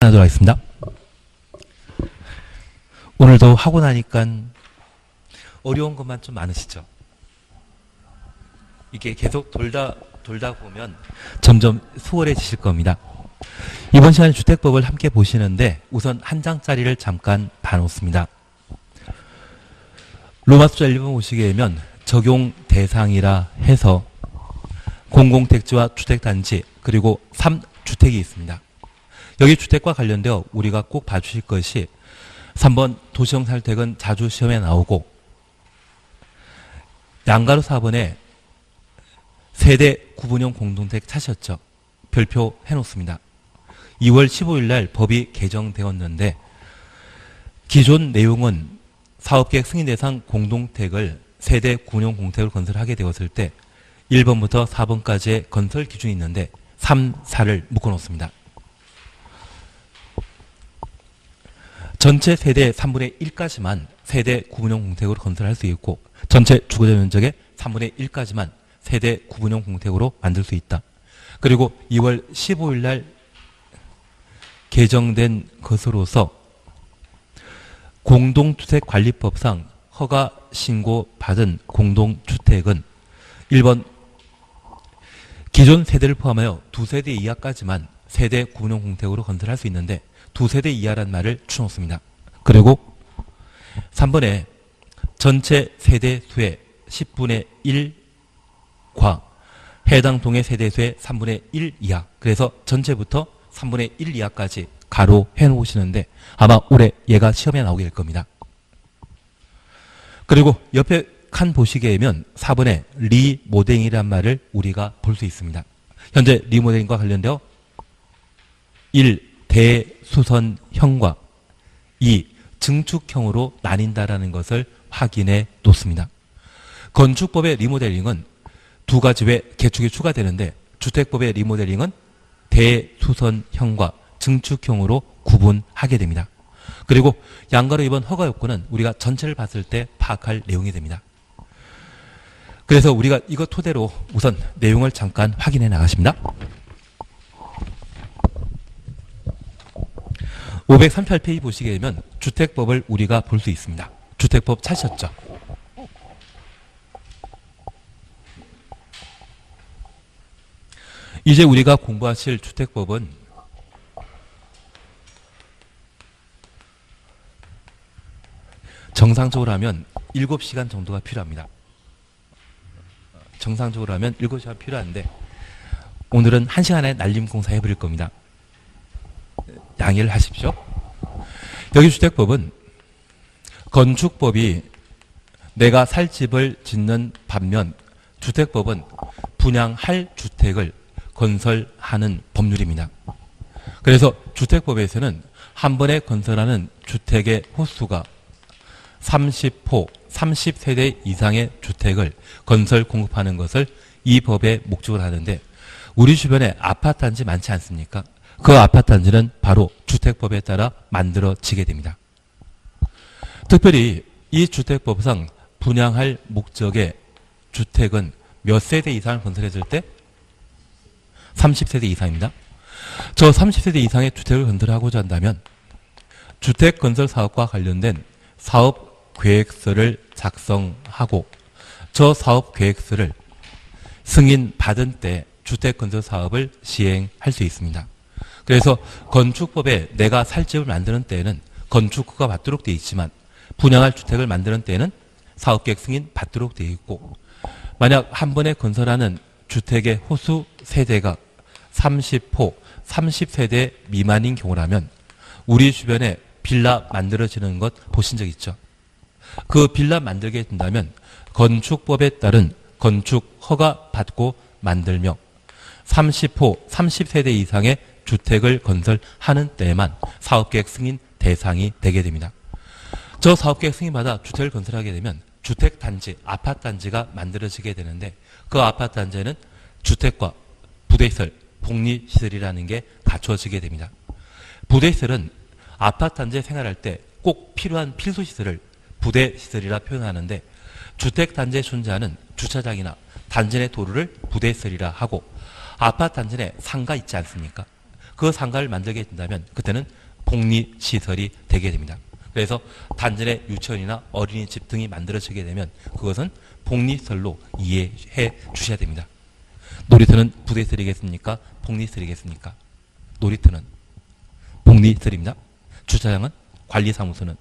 하도록 하겠습니다. 오늘도 하고 나니까 어려운 것만 좀 많으시죠? 이게 계속 돌다 보면 점점 수월해지실 겁니다. 이번 시간에 주택법을 함께 보시는데 우선 한 장짜리를 잠깐 봐놓습니다. 로마 숫자 1번 보시게 되면 적용 대상이라 해서 공공택지와 주택단지 그리고 3주택이 있습니다. 여기 주택과 관련되어 우리가 꼭 봐주실 것이 3번 도시형 살택은 자주 시험에 나오고 양가로 4번에 세대 구분형 공동택 찾으셨죠? 별표 해놓습니다. 2월 15일 날 법이 개정되었는데 기존 내용은 사업계획 승인 대상 공동택을 세대 구분형 공동택을 건설하게 되었을 때 1번부터 4번까지의 건설 기준이 있는데 3, 4를 묶어놓습니다. 전체 세대의 3분의 1까지만 세대 구분형 공택으로 건설할 수 있고 전체 주거자 면적의 3분의 1까지만 세대 구분형 공택으로 만들 수 있다. 그리고 2월 15일 날 개정된 것으로서 공동주택관리법상 허가 신고받은 공동주택은 1번 기존 세대를 포함하여 2세대 이하까지만 세대 구분형 공택으로 건설할 수 있는데 2세대 이하란 말을 추놓습니다. 그리고 3번에 전체 세대 수의 10분의 1과 해당 동의 세대 수의 3분의 1 이하, 그래서 전체부터 3분의 1 이하까지 가로 해놓으시는데 아마 올해 얘가 시험에 나오게 될 겁니다. 그리고 옆에 칸 보시게 되면 4번에 리모델링이란 말을 우리가 볼 수 있습니다. 현재 리모델링과 관련되어 1. 대수선형과 2. 증축형으로 나뉜다라는 것을 확인해 놓습니다. 건축법의 리모델링은 두 가지 외 개축이 추가되는데 주택법의 리모델링은 대수선형과 증축형으로 구분하게 됩니다. 그리고 양가로 2번 허가 요건은 우리가 전체를 봤을 때 파악할 내용이 됩니다. 그래서 우리가 이것 토대로 우선 내용을 잠깐 확인해 나가십니다. 538페이지 보시게 되면 주택법을 우리가 볼 수 있습니다. 주택법 찾으셨죠? 이제 우리가 공부하실 주택법은 정상적으로 하면 7시간 정도가 필요합니다. 정상적으로 하면 7시간 필요한데 오늘은 1시간에 날림공사 해버릴 겁니다. 양해를 하십시오. 여기 주택법은 건축법이 내가 살 집을 짓는 반면 주택법은 분양할 주택을 건설하는 법률입니다. 그래서 주택법에서는 한 번에 건설하는 주택의 호수가 30호, 30세대 이상의 주택을 건설 공급하는 것을 이 법의 목적으로 하는데 우리 주변에 아파트 단지 많지 않습니까? 그 아파트 단지는 바로 주택법에 따라 만들어지게 됩니다. 특별히 이 주택법상 분양할 목적의 주택은 몇 세대 이상을 건설했을 때? 30세대 이상입니다. 저 30세대 이상의 주택을 건설하고자 한다면 주택건설 사업과 관련된 사업계획서를 작성하고 저 사업계획서를 승인받은 때 주택건설 사업을 시행할 수 있습니다. 그래서 건축법에 내가 살 집을 만드는 때에는 건축허가 받도록 되어 있지만 분양할 주택을 만드는 때에는 사업계획 승인 받도록 되어 있고 만약 한 번에 건설하는 주택의 호수 세대가 30호, 30세대 미만인 경우라면 우리 주변에 빌라 만들어지는 것 보신 적 있죠? 그 빌라 만들게 된다면 건축법에 따른 건축허가 받고 만들며 30호, 30세대 이상의 주택을 건설하는 때에만 사업계획 승인 대상이 되게 됩니다. 저 사업계획 승인받아 주택을 건설하게 되면 주택단지, 아파트단지가 만들어지게 되는데 그 아파트단지에는 주택과 부대시설, 복리시설이라는 게 갖춰지게 됩니다. 부대시설은 아파트단지에 생활할 때 꼭 필요한 필수시설을 부대시설이라 표현하는데 주택단지에 존재하는 주차장이나 단지 내 도로를 부대시설이라 하고 아파트 단지 내 상가 있지 않습니까? 그 상가를 만들게 된다면 그때는 복리시설이 되게 됩니다. 그래서 단전에 유치원이나 어린이집 등이 만들어지게 되면 그것은 복리시설로 이해해 주셔야 됩니다. 놀이터는 부대시설이겠습니까? 복리시설이겠습니까? 놀이터는 복리시설입니다. 주차장은 관리사무소는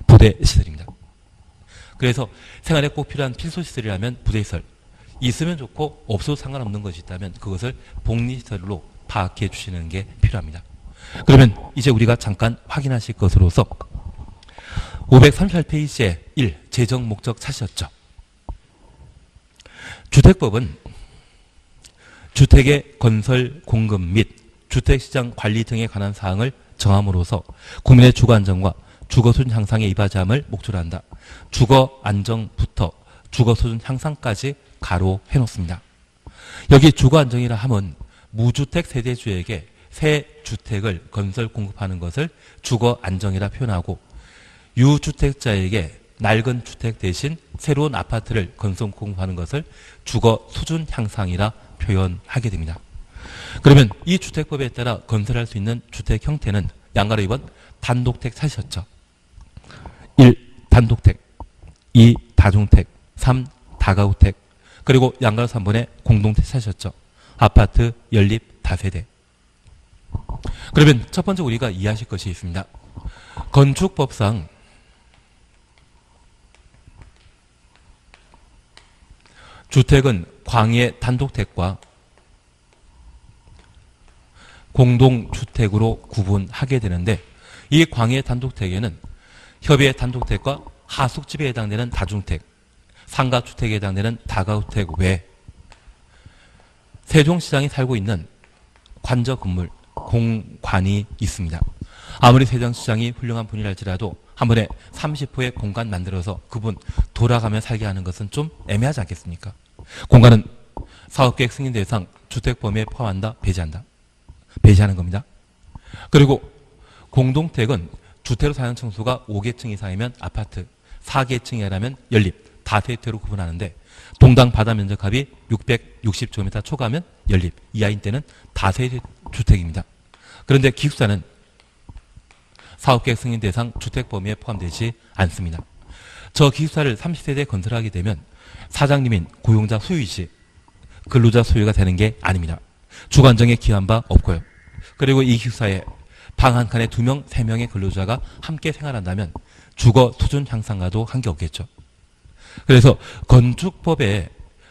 부대시설입니다. 그래서 생활에 꼭 필요한 필수시설이라면 부대시설, 있으면 좋고 없어도 상관없는 것이 있다면 그것을 복리시설로 파악해 주시는 게 필요합니다. 그러면 이제 우리가 잠깐 확인하실 것으로서 538페이지에 1. 재정 목적 찾으셨죠? 주택법은 주택의 건설 공급 및 주택시장 관리 등에 관한 사항을 정함으로써 국민의 주거 안정과 주거 수준 향상에 이바지 함을 목적으로 한다. 주거 안정부터 주거 수준 향상까지 가로해 놓습니다. 여기 주거 안정이라 함은 무주택 세대주에게 새 주택을 건설 공급하는 것을 주거 안정이라 표현하고 유주택자에게 낡은 주택 대신 새로운 아파트를 건설 공급하는 것을 주거 수준 향상이라 표현하게 됩니다. 그러면 이 주택법에 따라 건설할 수 있는 주택 형태는 양가로 2번 단독택 찾으셨죠? 1. 단독택 2. 다중택 3. 다가구택 그리고 양가로 3번에 공동택 찾으셨죠? 아파트, 연립, 다세대. 그러면 첫 번째 우리가 이해하실 것이 있습니다. 건축법상 주택은 광해 단독택과 공동주택으로 구분하게 되는데 이 광해 단독택에는 협의 단독택과 하숙집에 해당되는 다중택, 상가주택에 해당되는 다가구택 외에 세종시장이 살고 있는 관저 건물, 공관이 있습니다. 아무리 세종시장이 훌륭한 분이랄지라도 한 번에 30호의 공간 만들어서 그분 돌아가며 살게 하는 것은 좀 애매하지 않겠습니까? 공간은 사업계획 승인 대상 주택 범위에 포함한다, 배제한다. 배제하는 겁니다. 그리고 공동택은 주택으로 사용 층수가 5계층 이상이면 아파트, 4계층이라면 연립, 다세대로 구분하는데 동당 바다 면적합이 660제곱미터 초과하면 연립, 이하인 때는 다세대 주택입니다. 그런데 기숙사는 사업계획 승인 대상 주택 범위에 포함되지 않습니다. 저 기숙사를 30세대에 건설하게 되면 사장님인 고용자 소유이지 근로자 소유가 되는 게 아닙니다. 주관정에 기한 바 없고요. 그리고 이 기숙사에 방 한 칸에 2명, 3명의 근로자가 함께 생활한다면 주거 수준 향상과도 한계없겠죠. 그래서 건축법에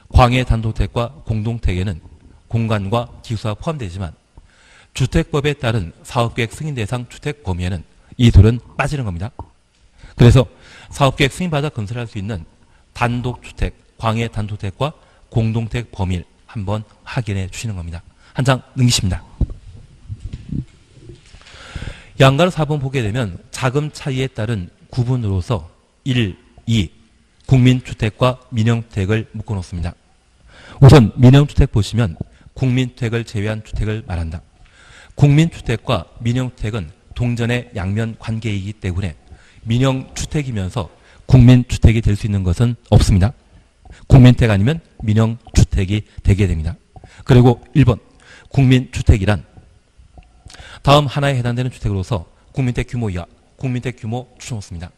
광해 단독택과 공동택에는 공간과 기숙사가 포함되지만 주택법에 따른 사업계획 승인 대상 주택 범위에는 이 둘은 빠지는 겁니다. 그래서 사업계획 승인받아 건설할 수 있는 단독주택, 광해 단독택과 공동택 범위를 한번 확인해 주시는 겁니다. 한 장 넘기십니다. 양가로 4번 보게 되면 자금 차이에 따른 구분으로서 1, 2 국민주택과 민영주택을 묶어놓습니다. 우선 민영주택 보시면 국민주택을 제외한 주택을 말한다. 국민주택과 민영주택은 동전의 양면 관계이기 때문에 민영주택이면서 국민주택이 될 수 있는 것은 없습니다. 국민주택 아니면 민영주택이 되게 됩니다. 그리고 1번 국민주택이란 다음 하나에 해당되는 주택으로서 국민주택 규모 이하, 국민주택 규모 추천없습니다.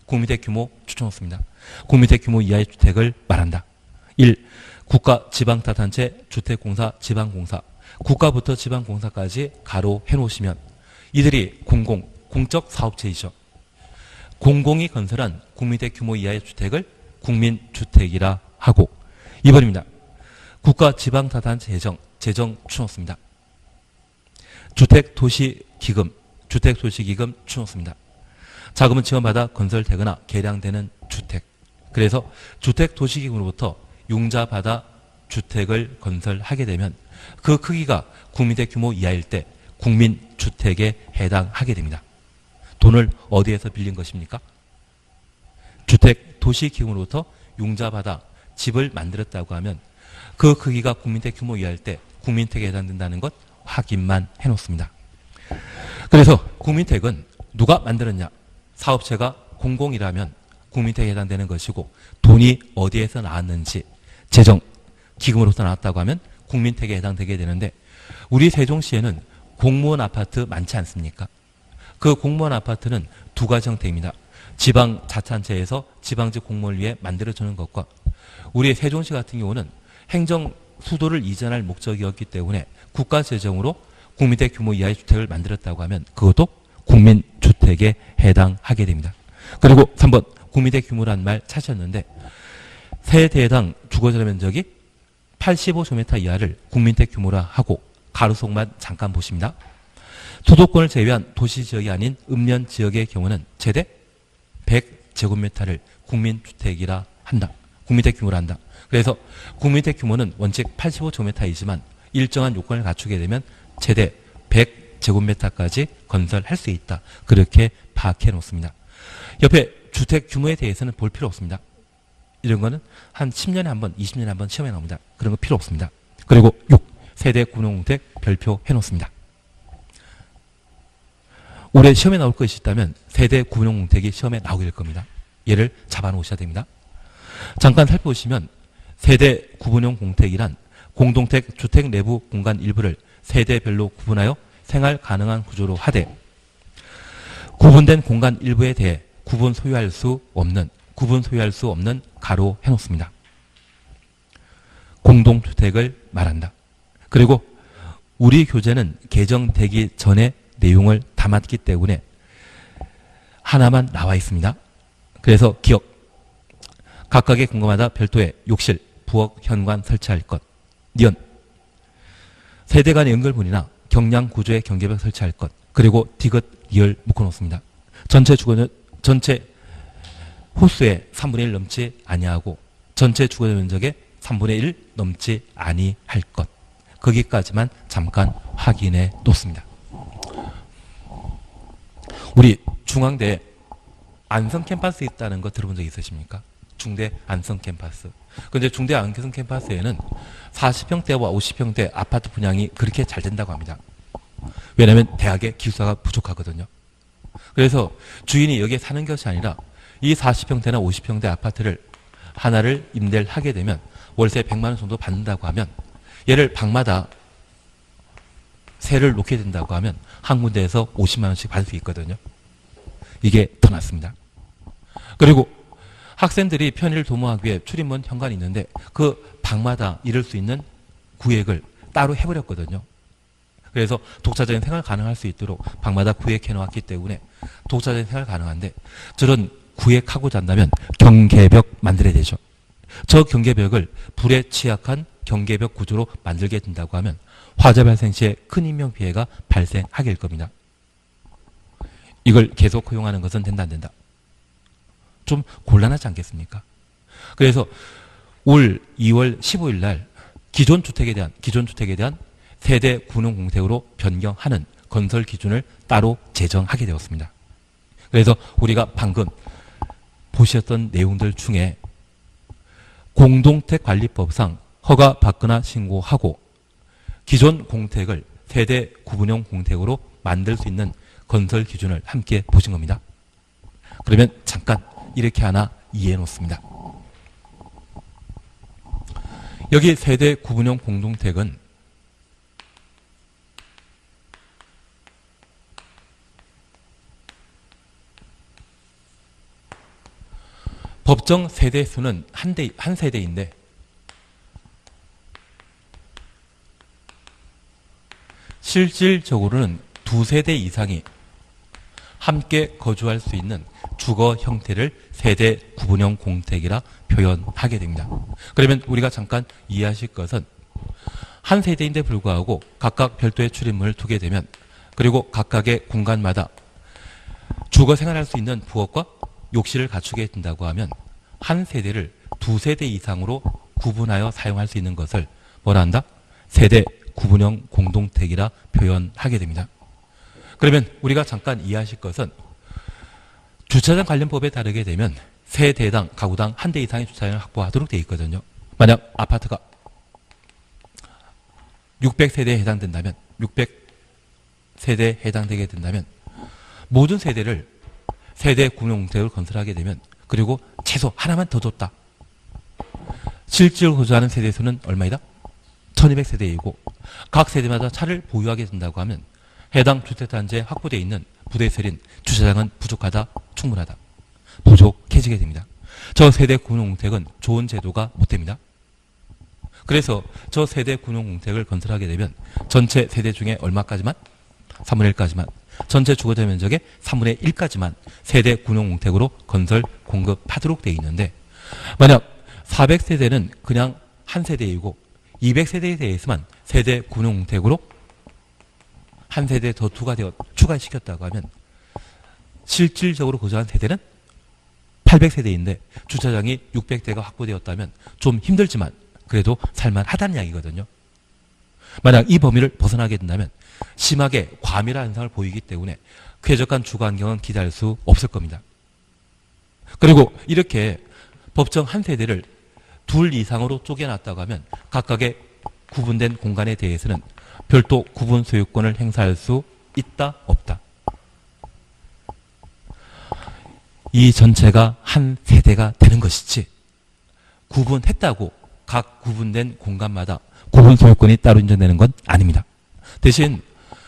국민주택 규모 추천없습니다. 국민주택 규모 이하의 주택을 말한다. 1. 국가 지방자치단체 주택공사 지방공사 국가부터 지방공사까지 가로 해놓으시면 이들이 공적 사업체이죠. 공공이 건설한 국민주택 규모 이하의 주택을 국민주택이라 하고 2번입니다. 국가 지방자치단체 재정 추천없습니다. 주택도시기금 추천없습니다. 자금은 지원받아 건설되거나 개량되는 주택. 그래서 주택도시기금으로부터 융자받아 주택을 건설하게 되면 그 크기가 국민주택 규모 이하일 때 국민주택에 해당하게 됩니다. 돈을 어디에서 빌린 것입니까? 주택도시기금으로부터 융자받아 집을 만들었다고 하면 그 크기가 국민주택 규모 이하일 때 국민주택에 해당된다는 것 확인만 해놓습니다. 그래서 국민주택은 누가 만들었냐? 사업체가 공공이라면 국민주택에 해당되는 것이고 돈이 어디에서 나왔는지 재정, 기금으로서 나왔다고 하면 국민주택에 해당되게 되는데 우리 세종시에는 공무원 아파트 많지 않습니까? 그 공무원 아파트는 두 가지 형태입니다. 지방자치단체에서 지방직 공무원을 위해 만들어주는 것과 우리 세종시 같은 경우는 행정 수도를 이전할 목적이었기 때문에 국가 재정으로 국민주택 규모 이하의 주택을 만들었다고 하면 그것도 국민주택에 해당하게 됩니다. 그리고 3번 국민주택 규모라는 말 찾으셨는데 세대당 주거전용 면적이 85제곱미터 이하를 국민주택 규모라 하고 가로속만 잠깐 보십니다. 수도권을 제외한 도시지역이 아닌 읍면지역의 경우는 최대 100제곱미터를 국민주택이라 한다. 국민주택 규모라 한다. 그래서 국민주택 규모는 원칙 85제곱미터이지만 일정한 요건을 갖추게 되면 최대 100제곱미터까지 건설할 수 있다. 그렇게 파악해 놓습니다. 옆에 주택 규모에 대해서는 볼 필요 없습니다. 이런 거는 한 10년에 한 번, 20년에 한 번 시험에 나옵니다. 그런 거 필요 없습니다. 그리고 6. 세대 구농공택 별표 해놓습니다. 올해 시험에 나올 것이 있다면 세대 구농공택이 시험에 나오게 될 겁니다. 얘를 잡아놓으셔야 됩니다. 잠깐 살펴보시면 세대 구분형 공택이란 공동택 주택 내부 공간 일부를 세대별로 구분하여 생활 가능한 구조로 하되 구분된 공간 일부에 대해 구분 소유할 수 없는 가로 해놓습니다. 공동주택을 말한다. 그리고 우리 교재는 개정되기 전에 내용을 담았기 때문에 하나만 나와 있습니다. 그래서 기억. 각각의 공간마다 별도의 욕실, 부엌, 현관 설치할 것. 니은. 세대 간의 연결문이나 경량 구조의 경계벽 설치할 것. 그리고 디귿, 리을 묶어놓습니다. 전체 호수의 3분의 1 넘지 아니하고 전체 주거적 면적의 3분의 1 넘지 아니할 것. 거기까지만 잠깐 확인해 놓습니다. 우리 중앙대에 안성 캠퍼스 있다는 거 들어본 적 있으십니까? 중대 안성 캠퍼스. 그런데 중대 안성 캠퍼스에는 40평대와 50평대 아파트 분양이 그렇게 잘 된다고 합니다. 왜냐하면 대학에 기숙사가 부족하거든요. 그래서 주인이 여기에 사는 것이 아니라 이 40평대나 50평대 아파트를 하나를 임대를 하게 되면 월세 100만 원 정도 받는다고 하면 얘를 방마다 세를 놓게 된다고 하면 한 군데에서 50만 원씩 받을 수 있거든요. 이게 더 낫습니다. 그리고 학생들이 편의를 도모하기 위해 출입문 현관이 있는데 그 방마다 이룰 수 있는 구획을 따로 해버렸거든요. 그래서 독자적인 생활 가능할 수 있도록 방마다 구획해 놓았기 때문에 독자적인 생활 가능한데 저런 구획하고자 한다면 경계벽 만들어야 되죠. 저 경계벽을 불에 취약한 경계벽 구조로 만들게 된다고 하면 화재 발생 시에 큰 인명피해가 발생하게 될 겁니다. 이걸 계속 허용하는 것은 된다 안 된다? 좀 곤란하지 않겠습니까? 그래서 올 2월 15일 날 기존 주택에 대한 세대 구농공택으로 변경하는 건설 기준을 따로 제정하게 되었습니다. 그래서 우리가 방금 보셨던 내용들 중에 공동택관리법상 허가받거나 신고하고 기존 공택을 세대 구분형 공택으로 만들 수 있는 건설 기준을 함께 보신 겁니다. 그러면 잠깐 이렇게 하나 이해해 놓습니다. 여기 세대 구분형 공동택은 법정 세대 수는 한 세대인데 실질적으로는 두 세대 이상이 함께 거주할 수 있는 주거 형태를 세대 구분형 공택이라 표현하게 됩니다. 그러면 우리가 잠깐 이해하실 것은 한 세대인데 불구하고 각각 별도의 출입문을 두게 되면 그리고 각각의 공간마다 주거 생활할 수 있는 부엌과 욕실을 갖추게 된다고 하면 한 세대를 두 세대 이상으로 구분하여 사용할 수 있는 것을 뭐라 한다? 세대 구분형 공동택이라 표현하게 됩니다. 그러면 우리가 잠깐 이해하실 것은 주차장 관련법에 따르게 되면 세대당 가구당 한 대 이상의 주차장을 확보하도록 되어 있거든요. 만약 아파트가 600세대에 해당된다면 600세대에 해당되게 된다면 모든 세대를 세대 구분형공택을 건설하게 되면 그리고 최소 하나만 더 줬다. 실제로 거주하는 세대 수는 얼마이다? 1200세대이고 각 세대마다 차를 보유하게 된다고 하면 해당 주택단지에 확보되어 있는 부대설인 주차장은 부족하다, 충분하다. 부족해지게 됩니다. 저 세대 군용공택은 좋은 제도가 못 됩니다. 그래서 저 세대 군용공택을 건설하게 되면 전체 세대 중에 얼마까지만? 3분의 1까지만. 전체 주거자 면적의 3분의 1까지만 세대 군용공택으로 건설 공급하도록 되어 있는데, 만약 400세대는 그냥 한 세대이고 200세대에 대해서만 세대 군용공택으로 한 세대 더 추가시켰다고 하면 실질적으로 거주한 세대는 800세대인데 주차장이 600대가 확보되었다면 좀 힘들지만 그래도 살만하다는 이야기거든요. 만약 이 범위를 벗어나게 된다면 심하게 과밀화 현상을 보이기 때문에 쾌적한 주거 환경은 기대할 수 없을 겁니다. 그리고 이렇게 법정 한 세대를 둘 이상으로 쪼개놨다고 하면 각각의 구분된 공간에 대해서는 별도 구분 소유권을 행사할 수 있다, 없다. 이 전체가 한 세대가 되는 것이지 구분했다고 각 구분된 공간마다 구분 소유권이 따로 인정되는 건 아닙니다. 대신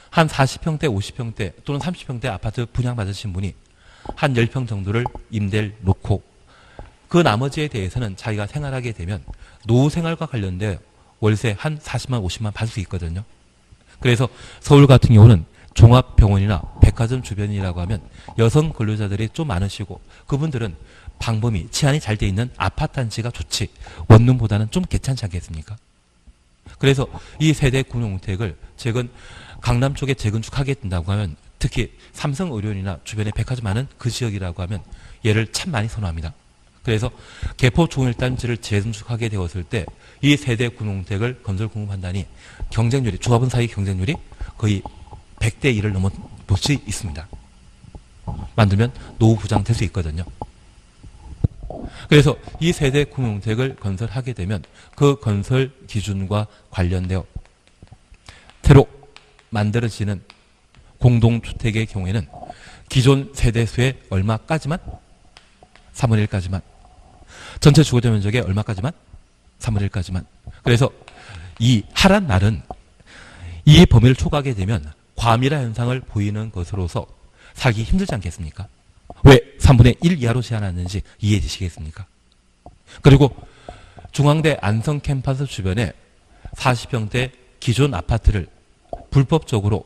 한 40평대, 50평대 또는 30평대 아파트 분양받으신 분이 한 10평 정도를 임대를 놓고 그 나머지에 대해서는 자기가 생활하게 되면 노후 생활과 관련된 월세 한 40만, 50만 받을 수 있거든요. 그래서 서울 같은 경우는 종합병원이나 백화점 주변이라고 하면 여성 근로자들이 좀 많으시고 그분들은 방범이 치안이 잘 돼 있는 아파트 단지가 좋지 원룸보다는 좀 괜찮지 않겠습니까? 그래서 이 세대 군용주택을 최근 강남 쪽에 재건축하게 된다고 하면 특히 삼성의료원이나 주변에 백화점 많은 그 지역이라고 하면 얘를 참 많이 선호합니다. 그래서 개포 종일단지를 재건축하게 되었을 때 이 세대 군용주택을 건설 공급한다니 경쟁률이, 조합원 사이 경쟁률이 거의 100대 1을 넘어볼 수 있습니다. 만들면 노후 부장될 수 있거든요. 그래서 이 세대 군용주택을 건설하게 되면 그 건설 기준과 관련되어 새로 만들어지는 공동주택의 경우에는 기존 세대수의 얼마까지만? 3분의 1까지만. 전체 주거자 면적의 얼마까지만? 3분의 1까지만. 그래서 이 하란 말은 이 범위를 초과하게 되면 과밀화 현상을 보이는 것으로서 살기 힘들지 않겠습니까? 왜 3분의 1 이하로 제한하는지 이해되시겠습니까? 그리고 중앙대 안성 캠퍼스 주변에 40평대 기존 아파트를 불법적으로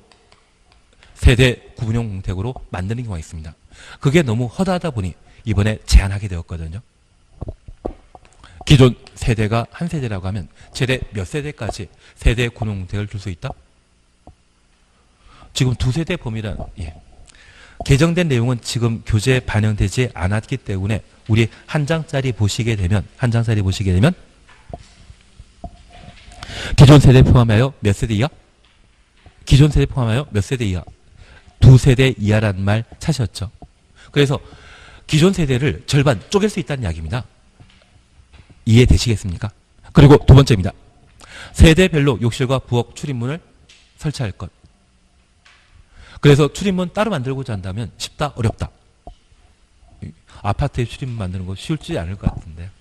세대 구분용 공택으로 만드는 경우가 있습니다. 그게 너무 허다하다 보니 이번에 제한하게 되었거든요. 기존 세대가 한 세대라고 하면 최대 몇 세대까지 세대 구분용 공택을 줄 수 있다? 지금 두 세대 범위란 개정된 내용은 지금 교재에 반영되지 않았기 때문에 우리 한 장짜리 보시게 되면 기존 세대 포함하여 몇 세대 이하? 기존 세대 포함하여 몇 세대 이하? 두 세대 이하라는 말 찾으셨죠? 그래서 기존 세대를 절반 쪼갤 수 있다는 이야기입니다. 이해되시겠습니까? 그리고 두 번째입니다. 세대별로 욕실과 부엌 출입문을 설치할 것. 그래서 출입문 따로 만들고자 한다면 쉽다, 어렵다. 아파트에 출입문 만드는 거 쉽지 않을 것 같은데.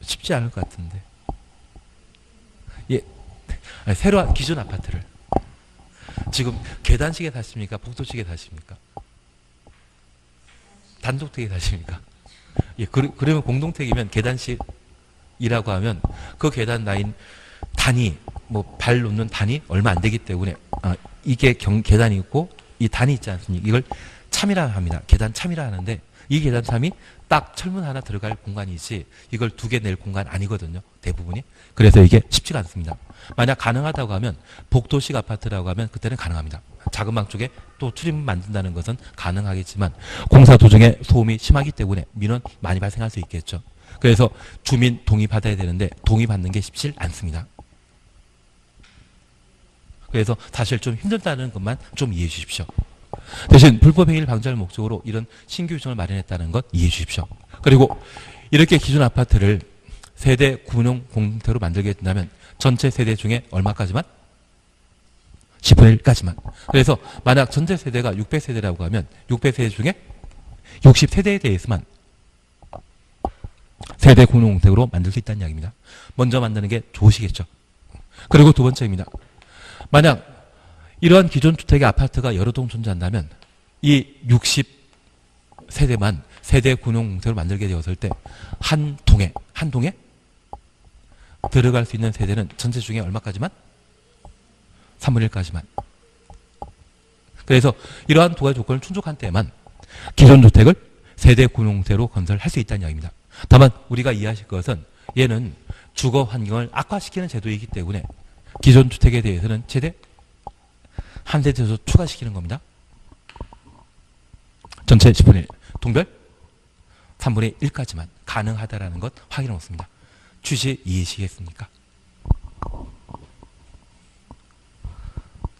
쉽지 않을 것 같은데. 새로 기존 아파트를 지금 계단식에 사십니까? 복도식에 사십니까? 단독택에 사십니까? 그러면 공동택이면 계단식이라고 하면 그 계단 라인 단위, 발 놓는 단위 얼마 안 되기 때문에 이게 계단이 있고 이 단위 있지 않습니까? 이걸 참이라 합니다. 계단 참이라 하는데 이 계단 참이 딱 철문 하나 들어갈 공간이지 이걸 두 개 낼 공간 아니거든요. 대부분이. 그래서 이게 쉽지가 않습니다. 만약 가능하다고 하면 복도식 아파트라고 하면 그때는 가능합니다. 작은 방 쪽에 또 출입문 만든다는 것은 가능하겠지만 공사 도중에 소음이 심하기 때문에 민원 많이 발생할 수 있겠죠. 그래서 주민 동의 받아야 되는데 동의 받는 게 쉽지 않습니다. 그래서 사실 좀 힘들다는 것만 좀 이해해 주십시오. 대신 불법 행위를 방지할 목적으로 이런 신규 규정을 마련했다는 것 이해해 주십시오. 그리고 이렇게 기존 아파트를 세대 구분용 공동택으로 만들게 된다면 전체 세대 중에 얼마까지만? 10분의 1까지만. 그래서 만약 전체 세대가 600세대라고 하면 600세대 중에 60세대에 대해서만 세대 공동택으로 만들 수 있다는 이야기입니다. 먼저 만드는 게 좋으시겠죠. 그리고 두 번째입니다. 만약 이러한 기존 주택의 아파트가 여러 동 존재한다면 이 60세대만 세대 군용공세로 만들게 되었을 때 한 동에 들어갈 수 있는 세대는 전체 중에 얼마까지만? 3분의 1까지만. 그래서 이러한 두 가지 조건을 충족한 때만 기존 주택을 세대 군용세로 건설할 수 있다는 이야기입니다. 다만 우리가 이해하실 것은 얘는 주거 환경을 악화시키는 제도이기 때문에 기존 주택에 대해서는 최대 한 세대 더 추가시키는 겁니다. 전체 10분의 1, 동별 3분의 1까지만 가능하다라는 것 확인 없습니다. 취지 이해하시겠습니까?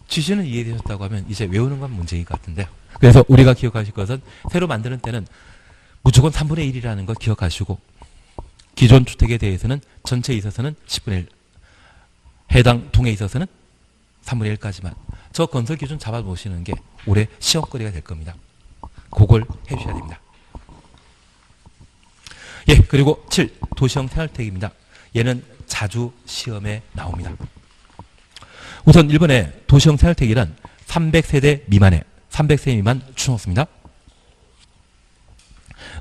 취지는 이해되셨다고 하면 이제 외우는 건 문제인 것 같은데요. 그래서 우리가 기억하실 것은 새로 만드는 때는 무조건 3분의 1이라는 걸 기억하시고 기존 주택에 대해서는 전체에 있어서는 10분의 1, 해당 동에 있어서는 3분의 1까지만 저 건설 기준 잡아놓으시는 게 올해 시험거리가 될 겁니다. 그걸 해주셔야 됩니다. 예, 그리고 7. 도시형 생활주택입니다. 얘는 자주 시험에 나옵니다. 우선 1번에 도시형 생활주택이란 300세대 미만의 300세 미만 추놓습니다.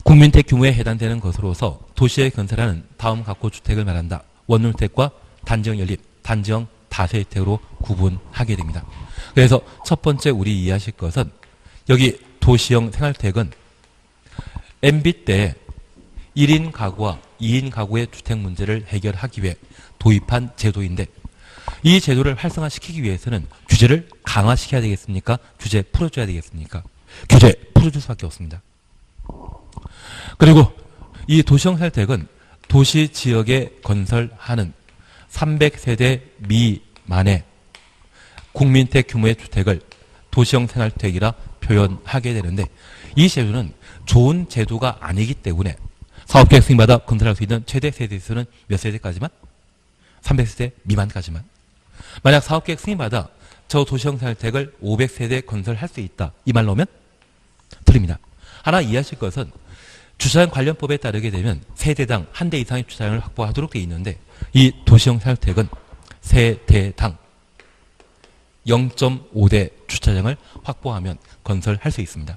국민택 규모에 해당되는 것으로서 도시에 건설하는 다음 각호 주택을 말한다. 원룸주택과 단지형 연립, 단지형 다세대택으로 구분하게 됩니다. 그래서 첫 번째 우리 이해하실 것은 여기 도시형 생활주택은 MB 때 1인 가구와 2인 가구의 주택 문제를 해결하기 위해 도입한 제도인데 이 제도를 활성화시키기 위해서는 규제를 강화시켜야 되겠습니까? 규제 풀어줘야 되겠습니까? 규제 풀어줄 수밖에 없습니다. 그리고 이 도시형 생활주택은 도시 지역에 건설하는 300세대 미만의 국민택 규모의 주택을 도시형 생활주택이라 표현하게 되는데 이 제도는 좋은 제도가 아니기 때문에 사업계획 승인받아 건설할 수 있는 최대 세대수는 몇 세대까지만? 300세대 미만까지만. 만약 사업계획 승인받아 저 도시형 생활주택을 500세대 건설할 수 있다. 이 말 나오면 틀립니다. 하나 이해하실 것은 주차장 관련법에 따르게 되면 세대당 한 대 이상의 주차장을 확보하도록 되어 있는데 이 도시형 생활주택은 세대당 0.5대 주차장을 확보하면 건설할 수 있습니다.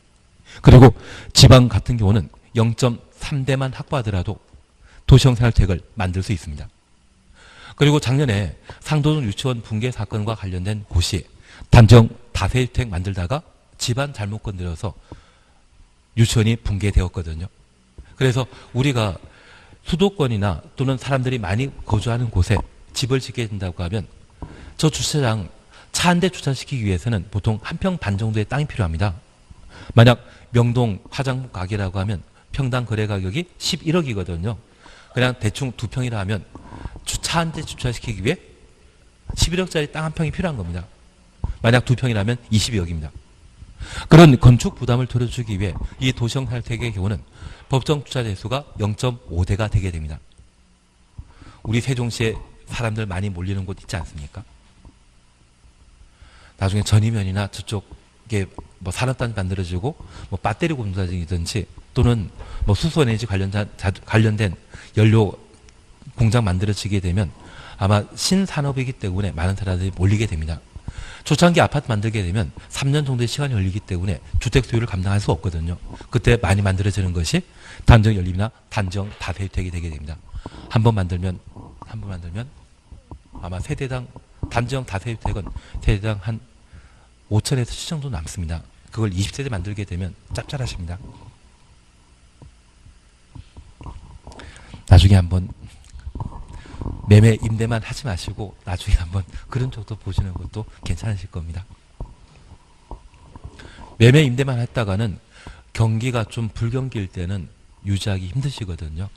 그리고 지방 같은 경우는 0.3대만 확보하더라도 도시형 생활주택을 만들 수 있습니다. 그리고 작년에 상도동 유치원 붕괴 사건과 관련된 곳이 단정 다세주택 만들다가 집안 잘못 건드려서 유치원이 붕괴되었거든요. 그래서 우리가 수도권이나 또는 사람들이 많이 거주하는 곳에 집을 짓게 된다고 하면 저 주차장 차 한 대 주차시키기 위해서는 보통 한 평 반 정도의 땅이 필요합니다. 만약 명동 화장품 가게라고 하면 평당 거래 가격이 11억이거든요. 그냥 대충 2평이라 하면 차 한 대 주차시키기 위해 11억짜리 땅 한 평이 필요한 겁니다. 만약 2평이라면 22억입니다. 그런 건축 부담을 덜어주기 위해 이 도시형 생활주택의 경우는 법정 주차 대수가 0.5대가 되게 됩니다. 우리 세종시에 사람들 많이 몰리는 곳 있지 않습니까? 나중에 전이면이나 저쪽에 뭐 산업단지 만들어지고 뭐 배터리 공장이든지 또는 뭐 수소에너지 관련된 연료 공장 만들어지게 되면 아마 신산업이기 때문에 많은 사람들이 몰리게 됩니다. 초창기 아파트 만들게 되면 3년 정도의 시간이 걸리기 때문에 주택 소유를 감당할 수 없거든요. 그때 많이 만들어지는 것이 단정 연립이나 단정 다세주택이 되게 됩니다. 한 번 만들면 아마 세대당 단정 다세주택은 세대당 한 5천에서 7천 정도 남습니다. 그걸 20세대 만들게 되면 짭짤하십니다. 나중에 한번 매매 임대만 하지 마시고 나중에 한번 그런 쪽도 보시는 것도 괜찮으실 겁니다. 매매 임대만 했다가는 경기가 좀 불경기일 때는 유지하기 힘드시거든요.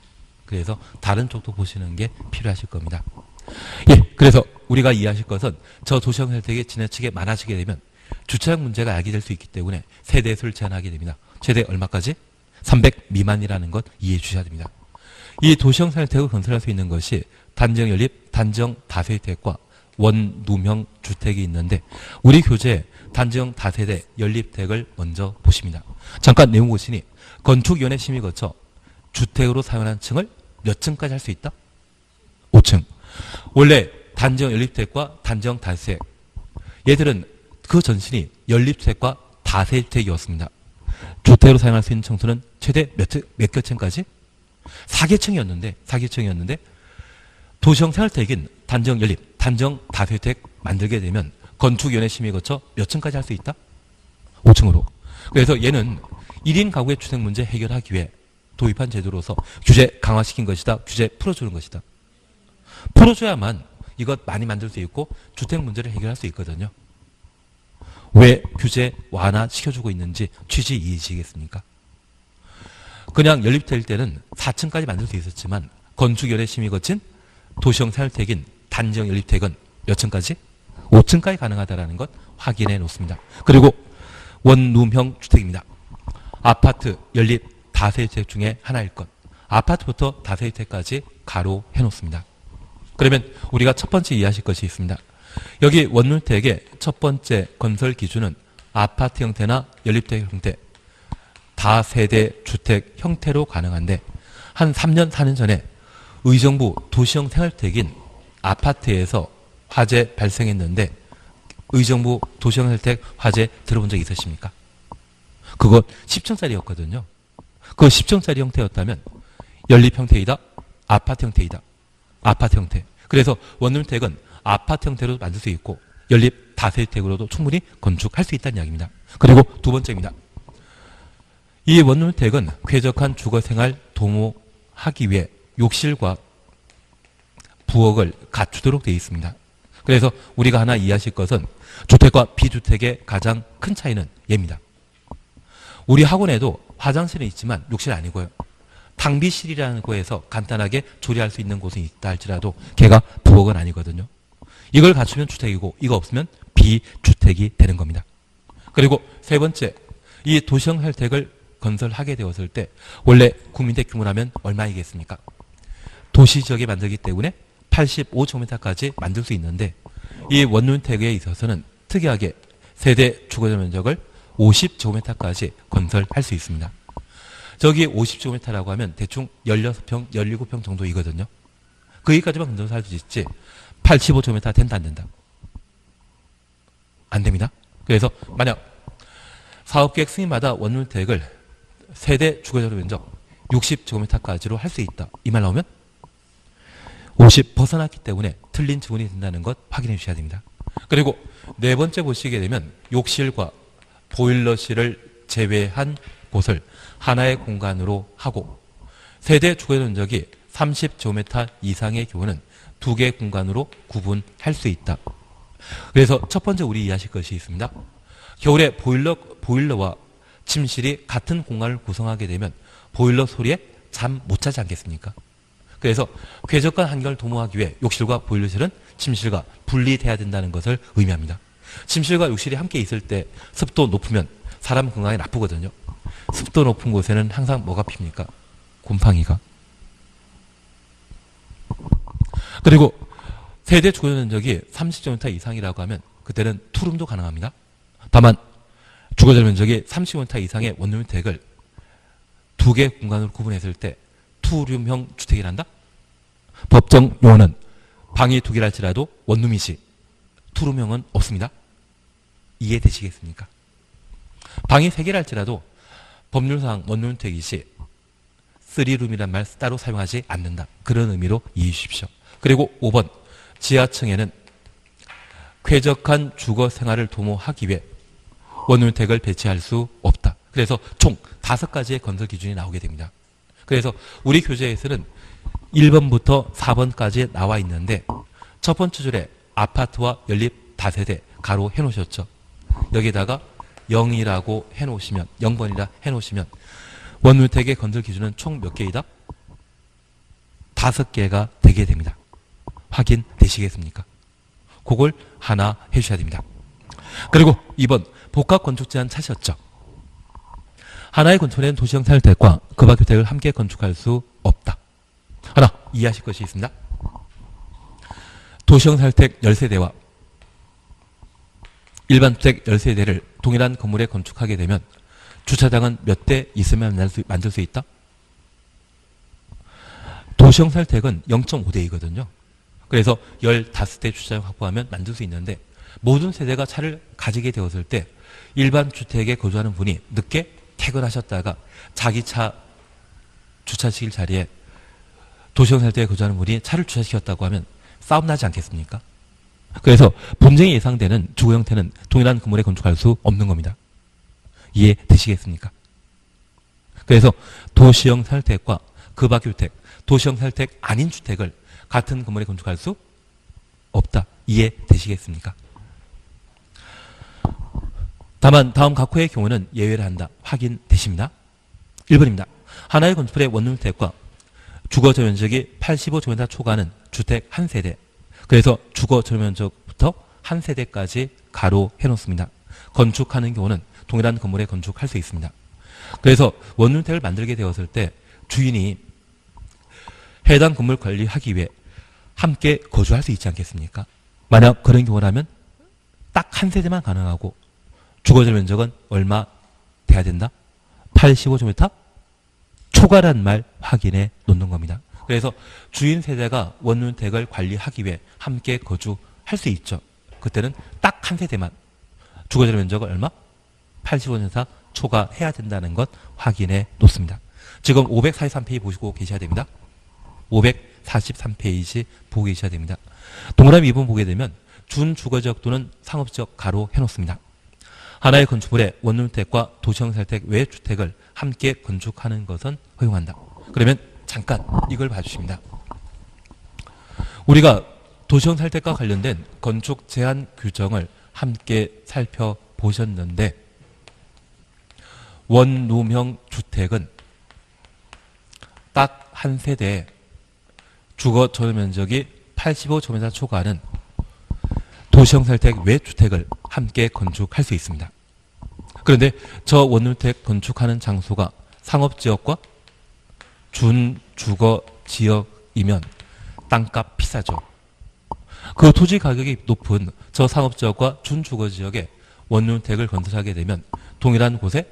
그래서 다른 쪽도 보시는 게 필요하실 겁니다. 예, 그래서 우리가 이해하실 것은 저 도시형 혜택이 지나치게 많아지게 되면 주차장 문제가 야기될 수 있기 때문에 세대수를 제한하게 됩니다. 최대 얼마까지? 300 미만이라는 것 이해해 주셔야 됩니다. 이 도시형 생활주택을 건설할 수 있는 것이 단지형 연립, 단지형 다세대택과 원룸형 주택이 있는데 우리 교재에 단지형 다세대 연립택을 먼저 보십니다. 잠깐 내용 보시니 건축위원회 심의 거쳐 주택으로 사용하는 층을 몇 층까지 할 수 있다? 5층. 원래 단지형 연립주택과 단지형 다세대. 얘들은 그 전신이 연립주택과 다세대주택이었습니다. 주택으로 사용할 수 있는 층수는 최대 몇 개층까지? 4개층이었는데 도시형 생활주택인 단지형 연립, 단지형 다세대주택 만들게 되면 건축위원회 심의 거쳐 몇 층까지 할 수 있다? 5층으로. 그래서 얘는 1인 가구의 주택 문제 해결하기 위해 도입한 제도로서 규제 강화시킨 것이다. 규제 풀어주는 것이다. 풀어줘야만 이것 많이 만들 수 있고 주택 문제를 해결할 수 있거든요. 왜 규제 완화시켜주고 있는지 취지 이해지겠습니까? 그냥 연립될 때는 4층까지 만들 수 있었지만 건축위원회 심의 거친 도시형 생활주택인 단지형 연립주택은 몇 층까지? 5층까지 가능하다는 것 확인해 놓습니다. 그리고 원룸형 주택입니다. 아파트, 연립, 다세대주택 중에 하나일 것. 아파트부터 다세대주택까지 가로해 놓습니다. 그러면 우리가 첫 번째 이해하실 것이 있습니다. 여기 원룸주택의 첫 번째 건설 기준은 아파트 형태나 연립주택 형태, 다세대 주택 형태로 가능한데 한 3년, 4년 전에 의정부 도시형 생활주택인 아파트에서 화재 발생했는데 의정부 도시형 생활주택 화재 들어본 적 있으십니까? 그거 10층짜리였거든요. 그 10층짜리 형태였다면 연립 형태이다, 아파트 형태이다. 아파트 형태. 그래서 원룸주택은 아파트 형태로 만들 수 있고 연립 다세대주택으로도 충분히 건축할 수 있다는 이야기입니다. 그리고 두 번째입니다. 이 원룸주택은 쾌적한 주거생활 도모하기 위해 욕실과 부엌을 갖추도록 되어 있습니다. 그래서 우리가 하나 이해하실 것은 주택과 비주택의 가장 큰 차이는 얘입니다. 우리 학원에도 화장실은 있지만 욕실 아니고요. 탕비실이라는 거에서 간단하게 조리할 수 있는 곳이 있다 할지라도 걔가 부엌은 아니거든요. 이걸 갖추면 주택이고 이거 없으면 비주택이 되는 겁니다. 그리고 세 번째, 이 도시형 혜택을 건설하게 되었을 때 원래 국민대 규모라면 얼마이겠습니까? 도시지역에 만들기 때문에 85제곱미터까지 만들 수 있는데 이 원룸주택에 있어서는 특이하게 세대 주거적 면적을 50제곱미터까지 건설할 수 있습니다. 저기 50제곱미터라고 하면 대충 16평, 17평 정도이거든요. 거기까지만 건설할 수 있지 85제곱미터 된다 안 된다? 안 됩니다. 그래서 만약 사업계획 승인마다 원룸주택을 세대 주거적 면적 60제곱미터까지로 할 수 있다. 이 말 나오면 50 벗어났기 때문에 틀린 지문이 된다는 것 확인해 주셔야 됩니다. 그리고 네 번째 보시게 되면 욕실과 보일러실을 제외한 곳을 하나의 공간으로 하고 세대 주거 면적이 30제곱미터 이상의 경우는 두 개의 공간으로 구분할 수 있다. 그래서 첫 번째 우리 이해하실 것이 있습니다. 겨울에 보일러와 침실이 같은 공간을 구성하게 되면 보일러 소리에 잠 못 자지 않겠습니까? 그래서 쾌적한 환경을 도모하기 위해 욕실과 보일러실은 침실과 분리돼야 된다는 것을 의미합니다. 침실과 욕실이 함께 있을 때 습도 높으면 사람 건강에 나쁘거든요. 습도 높은 곳에는 항상 뭐가 핍니까? 곰팡이가. 그리고 세대 주거 면적이 30제곱미터 이상이라고 하면 그때는 투룸도 가능합니다. 다만 주거적 면적이 30제곱미터 이상의 원룸주택을 두 개 공간으로 구분했을 때 투룸형 주택이란다? 법정 용어는 방이 두 개랄지라도 원룸이지 투룸형은 없습니다. 이해되시겠습니까? 방이 세 개랄지라도 법률상 원룸주택이지 쓰리룸이란 말 따로 사용하지 않는다. 그런 의미로 이해해 주십시오. 그리고 5번 지하층에는 쾌적한 주거 생활을 도모하기 위해 원룸주택을 배치할 수 없다. 그래서 총 5가지의 건설 기준이 나오게 됩니다. 그래서 우리 교재에서는 1번부터 4번까지 나와 있는데 첫 번째 줄에 아파트와 연립 다세대 가로 해놓으셨죠. 여기다가 0이라고 해놓으시면 0번이라 해놓으시면 원룸주택의 건설 기준은 총 몇 개이다? 5개가 되게 됩니다. 확인되시겠습니까? 그걸 하나 해주셔야 됩니다. 그리고 2번 복합건축 제한 찾으셨죠? 하나의 건축에는 도시형 생활주택과 그 밖의 주택을 함께 건축할 수 없다. 하나 이해하실 것이 있습니다. 도시형 생활주택 10세대와 일반 주택 10세대를 동일한 건물에 건축하게 되면 주차장은 몇 대 있으면 만들 수 있다? 도시형 생활주택은 0.5대이거든요. 그래서 15대 주차장 확보하면 만들 수 있는데 모든 세대가 차를 가지게 되었을 때 일반 주택에 거주하는 분이 늦게 퇴근하셨다가 자기 차 주차시킬 자리에 도시형 살때에 거주하는 분이 차를 주차시켰다고 하면 싸움 나지 않겠습니까? 그래서 분쟁이 예상되는 주거 형태는 동일한 건물에 건축할 수 없는 겁니다. 이해되시겠습니까? 그래서 도시형 살택과 그 밖의 주택, 도시형 살택 아닌 주택을 같은 건물에 건축할 수 없다. 이해되시겠습니까? 다만 다음 각 호의 경우는 예외를 한다. 확인되십니다. 1번입니다. 하나의 건축물의 원룸주택과 주거 전면적이 85제곱미터 초과하는 주택 한 세대. 그래서 주거 전면적부터 한 세대까지 가로 해놓습니다. 건축하는 경우는 동일한 건물에 건축할 수 있습니다. 그래서 원룸주택을 만들게 되었을 때 주인이 해당 건물 관리하기 위해 함께 거주할 수 있지 않겠습니까? 만약 그런 경우라면 딱 한 세대만 가능하고 주거 전면적은 얼마 돼야 된다? 85제곱미터 초과란 말 확인해 놓는 겁니다. 그래서 주인 세대가 원룸주택을 관리하기 위해 함께 거주할 수 있죠. 그때는 딱 한 세대만 주거 전면적을 얼마? 85제곱미터 초과해야 된다는 것 확인해 놓습니다. 지금 543페이지 보시고 계셔야 됩니다. 543페이지 보고 계셔야 됩니다. 동그라미 2번 보게 되면 준주거지역 또는 상업지역 가로 해놓습니다. 하나의 건축물에 원룸주택과 도시형 살택 외 주택을 함께 건축하는 것은 허용한다. 그러면 잠깐 이걸 봐주십니다. 우리가 도시형 살택과 관련된 건축 제한 규정을 함께 살펴보셨는데 원룸형 주택은 딱 한 세대에 주거 전용 면적이 85제곱미터 초과하는 도시형 살택 외 주택을 함께 건축할 수 있습니다. 그런데 저 원룸주택 건축하는 장소가 상업지역과 준주거지역이면 땅값 비싸죠. 그 토지 가격이 높은 저 상업지역과 준주거지역에 원룸주택을 건설하게 되면 동일한 곳에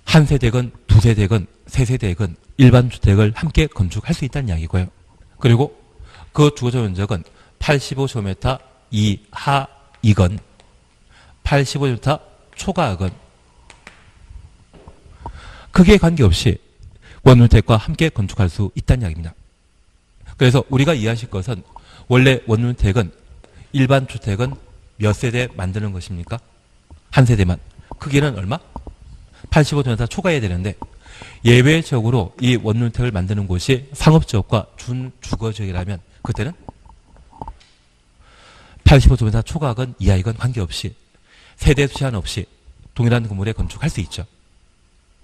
한 세대건 두 세대건 세 세대건 일반 주택을 함께 건축할 수 있다는 이야기고요. 그리고 그 주거적 면적은 85제곱미터 이하이건 85제곱미터 초과하건 크기에 관계없이 원룸주택과 함께 건축할 수 있다는 이야기입니다. 그래서 우리가 이해하실 것은 원래 원룸주택은 일반 주택은 몇 세대 만드는 것입니까? 한 세대만. 크기는 얼마? 85제곱미터 초과해야 되는데 예외적으로 이 원룸주택을 만드는 곳이 상업지역과 준주거지역이라면 그때는 85제곱미터 초과건 이하이건 관계없이 세대 제한 없이 동일한 건물에 건축할 수 있죠.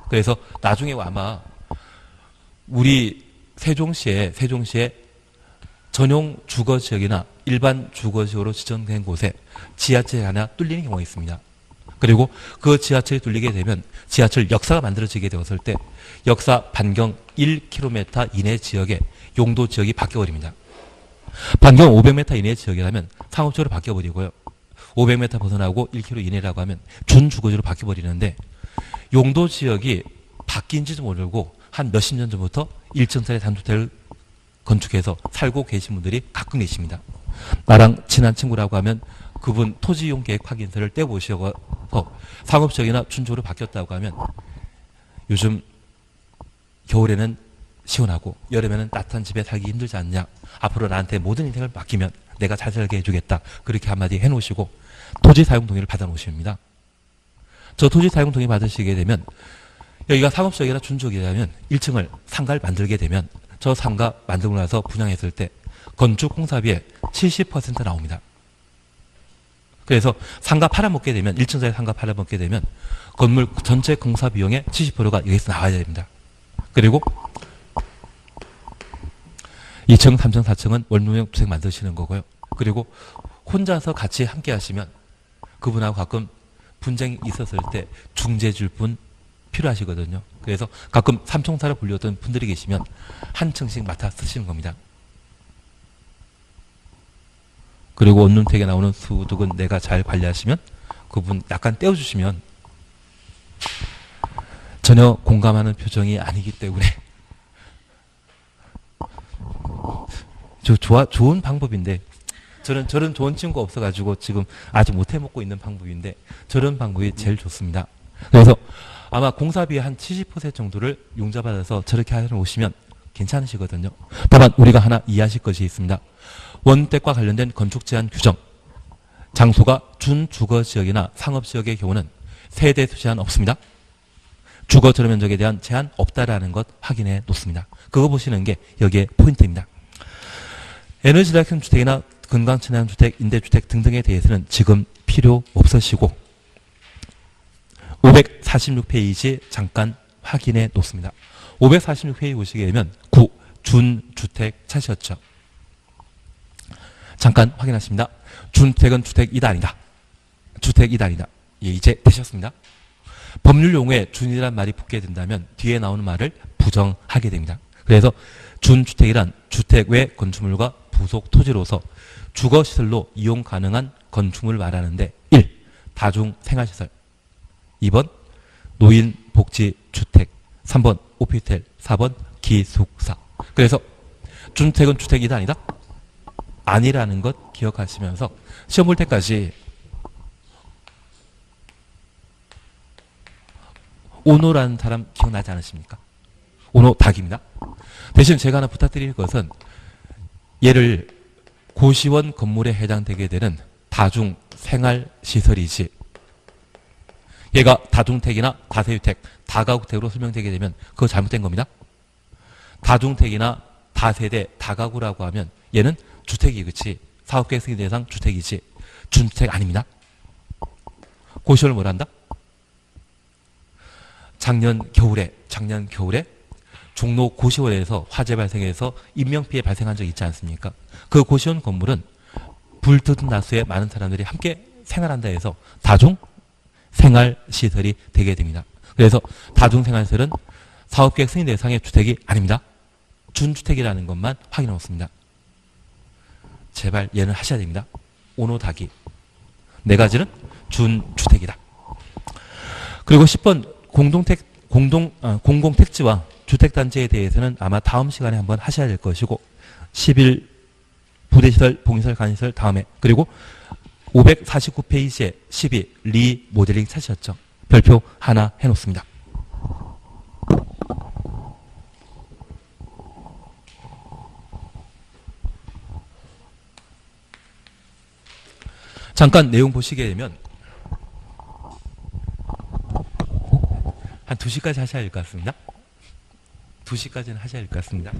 그래서 나중에 아마 우리 세종시에 전용 주거지역이나 일반 주거지역으로 지정된 곳에 지하철이 하나 뚫리는 경우가 있습니다. 그리고 그 지하철이 뚫리게 되면 지하철 역사가 만들어지게 되었을 때 역사 반경 1km 이내 지역에 용도 지역이 바뀌어버립니다. 반경 500m 이내 지역이라면 상업지역으로 바뀌어버리고요. 500m 벗어나고 1km 이내라고 하면 준주거지로 바뀌어버리는데 용도 지역이 바뀐지도 모르고 한 몇십 년 전부터 1층짜리 단주택을 건축해서 살고 계신 분들이 가끔 계십니다. 나랑 친한 친구라고 하면 그분 토지이용 계획 확인서를 떼보시고 상업지역이나 준주거로 바뀌었다고 하면 요즘 겨울에는 시원하고 여름에는 따뜻한 집에 살기 힘들지 않냐. 앞으로 나한테 모든 인생을 맡기면 내가 잘 살게 해주겠다. 그렇게 한마디 해놓으시고 토지 사용 동의를 받아 놓으십니다. 저 토지 사용 동의 받으시게 되면 여기가 상업지역이나 준주거지역이라면 1층을 상가를 만들게 되면 저 상가 만들고 나서 분양했을 때 건축 공사비의 70% 나옵니다. 그래서 상가 팔아먹게 되면 1층짜리 상가 팔아먹게 되면 건물 전체 공사 비용의 70%가 여기서 나와야 됩니다. 그리고 2층, 3층, 4층은 원룸형 주택 만드시는 거고요. 그리고 혼자서 같이 함께 하시면 그분하고 가끔 분쟁이 있었을 때 중재 줄 분 필요하시거든요. 그래서 가끔 삼총사를 불렸던 분들이 계시면 한 층씩 맡아 쓰시는 겁니다. 그리고 원룸택에 나오는 소득은 내가 잘 관리하시면 그분 약간 떼어주시면 전혀 공감하는 표정이 아니기 때문에 좋은 방법인데, 저는 좋은 친구가 없어가지고 지금 아직 못 해먹고 있는 방법인데, 저런 방법이 제일 좋습니다. 그래서 아마 공사비의 한 70% 정도를 융자받아서 저렇게 하러 오시면 괜찮으시거든요. 다만 우리가 하나 이해하실 것이 있습니다. 원택과 관련된 건축 제한 규정, 장소가 준주거지역이나 상업지역의 경우는 세대수 제한 없습니다. 주거 전용 면적에 대한 제한 없다라는 것 확인해 놓습니다. 그거 보시는 게 여기에 포인트입니다. 에너지 절약형 주택이나 근광 친화형 주택, 임대주택 등등에 대해서는 지금 필요 없으시고 546페이지 잠깐 확인해 놓습니다. 546페이지 보시게 되면 9. 준주택 찾으셨죠? 잠깐 확인하십니다. 준주택은 주택이다 아니다. 주택이다 아니다. 예, 이제 되셨습니다. 법률 용어에 준이란 말이 붙게 된다면 뒤에 나오는 말을 부정하게 됩니다. 그래서 준주택이란 주택 외 건축물과 부속 토지로서 주거시설로 이용 가능한 건축물을 말하는데 1. 다중생활시설 2번 노인복지주택 3번 오피스텔 4번 기숙사. 그래서 준주택은 주택이다 아니다? 아니라는 것 기억하시면서 시험 볼 때까지 오노라는 사람 기억나지 않으십니까? 오노 닭입니다. 대신 제가 하나 부탁드릴 것은 얘를 고시원 건물에 해당되게 되는 다중생활시설이지 얘가 다중택이나 다세주택, 다가구택으로 설명되게 되면 그거 잘못된 겁니다. 다중택이나 다세대, 다가구라고 하면 얘는 주택이 그치 사업계획 승인 대상 주택이지 준주택 아닙니다. 고시원을 뭘 한다? 작년 겨울에 종로 고시원에서 화재 발생해서 인명피해 발생한 적 있지 않습니까? 그 고시원 건물은 불 뜯은 나수에 많은 사람들이 함께 생활한다 해서 다중생활시설이 되게 됩니다. 그래서 다중생활시설은 사업계획 승인 대상의 주택이 아닙니다. 준주택이라는 것만 확인해 놓습니다. 제발 얘는 하셔야 됩니다. 오노다기. 네 가지는 준주택이다. 그리고 10번 공공택지와 주택단지에 대해서는 아마 다음 시간에 한번 하셔야 될 것이고 11 부대시설, 봉시설, 간시설 다음에 그리고 549페이지에 12 리모델링 찾으셨죠? 별표 하나 해놓습니다. 잠깐 내용 보시게 되면 한 2시까지 하셔야 될 것 같습니다. 2시까지는 하셔야 될 것 같습니다.